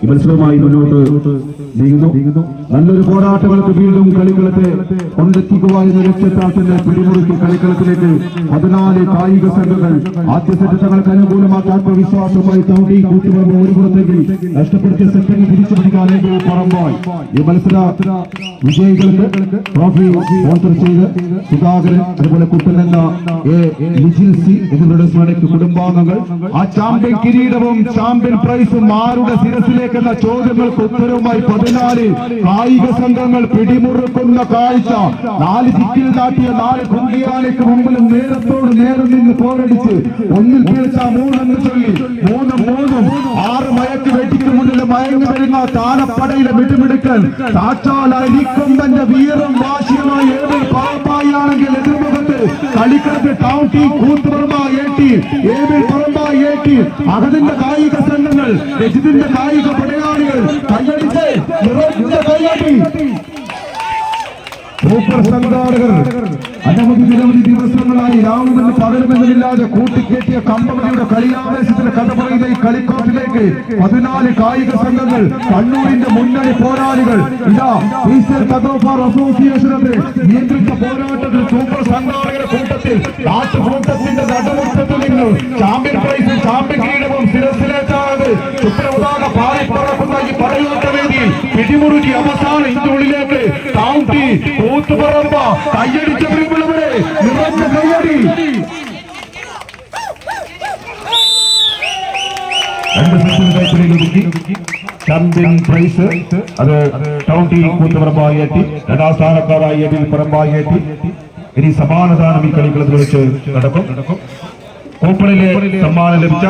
മത്സരവുമായി മുന്നോട്ട് നീങ്ങുന്നു. നല്ലൊരു പോരാട്ടങ്ങൾക്ക് വീണ്ടും കളിക്കളത്തെ കൊണ്ടെത്തിക്കുക എന്ന ലക്ഷ്യത്താൽ തന്നെ പിടിമുറുക്കി കളിക്കളത്തിലേക്ക് 14 കായിക സംഘങ്ങൾ ആദ്യ സെറ്റ് തങ്ങൾക്ക് അനുകൂലമാക്കി ആത്മവിശ്വാസവുമായി തൗടി കൂട്ടുപറമ്പ് ഒരു പുറത്തേക്ക് നഷ്ടപ്പെടുത്തിയ സെറ്റിന് തിരിച്ചു പിടിക്കാനെങ്കിൽ പറമ്പായി ഈ മത്സര വിജയികൾക്ക് ട്രോഫി സ്പോൺസർ ചെയ്ത് സുധാകരൻ അതുപോലെ കുട്ടനെന്ന ലിജിൽസി എന്നിവരുടെ സ്മരണയ്ക്ക് കുടുംബാംഗങ്ങൾ ആ ചാമ്പ്യൻ കിരീടവും ചാമ്പ്യൻ പ്രൈസും ആരുടെ ശിരസിലേക്ക് എന്ന ചോദ്യങ്ങൾക്ക് ഉത്തരവുമായി 14 കായിക സംഘങ്ങൾ പിടിമുറുക്കുന്ന കാഴ്ച. 4 ദിക്കിൽ നാട്ടിയ 4 കുങ്കിയാനയ്ക്ക് മുമ്പിൽ നേരത്തോട് നേരം നിന്ന് പോരടിച്ച് ഒന്നിൽ വീഴ്ച 3 എന്ന് ചൊല്ലി 3-3 6 മയക്ക് വെട്ടിക്ക് മുന്നിൽ മയങ്ങി വരുന്ന താനപ്പടയിലെ മിടുമിടുക്കൻ സാക്ഷാലായിരിക്കുമ്പന്റെ വീറും വാശിയുമായി ഏത് പറമ്പായാണെങ്കിൽ എതിർമുഖത്ത് കളിക്കളത്ത് ടൗട്ടി കൂത്തുപറമ്പ ഏട്ടി ഏബിൾ പറമ്പ ഏട്ടി അഹദിന്റെ കായിക സംഘങ്ങൾ രജിതിന്റെ കായിക പടയാളികൾ കൈയടിച്ച് കൈയടി സൂപ്പർ സംഘാടകർ നിരവധി ദിവസങ്ങളായി രാവുമെന്ന് പകരുമെന്നില്ലാതെ കൂട്ടിക്കേറ്റിയ കമ്പനിയുടെ കളിയാവേശത്തിന്റെ കഥ പറയുന്ന ഈ കളിക്കോട്ടിലേക്ക് 14 കായിക സംഘങ്ങൾ കണ്ണൂരിന്റെ മുന്നണി പോരാളികൾ ഇതാ ഈസ്റ്റർ കഥോഫാർ അസോസിയേഷന്റെ നിയന്ത്രിച്ച പോരാട്ടത്തിൽ സൂപ്പർ സംഘാടകരുടെ കൂട്ടത്തിൽ നാട്ടുകൂട്ടത്തിന്റെ നടുമുറ്റത്തിൽ നിന്ന് ചാമ്പ്യൻ പ്രൈസും ചാമ്പ്യൻ കിരീടവും ശിരസിലേറ്റാണ് ചുപ്രവതാക പാറിപ്പറക്കുന്ന ഈ പടയോട്ട വേദിയിൽ പിടിമുറുക്കി അവസാന ഇന്ത്യയിലേക്ക് കൗണ്ടി കൂത്തുപറമ്പ കയ്യടിച്ച പിടിമുള്ളവരെ നിറഞ്ഞ കയ്യടി. 2 സെറ്റുകൾ കൈപ്പിടിയിലൊതുക്കി ചാമ്പ്യൻ പ്രൈസ് അത് കൗണ്ടി കൂത്തുപറമ്പായി 2ാം സ്ഥാനക്കാരായി എബിൽ പറമ്പായി. ഇനി സമ്മാനദാനം ഈ കളിക്കളത്തിൽ വെച്ച് നടക്കും. ഓപ്പണിലെ സമ്മാനം ലഭിച്ച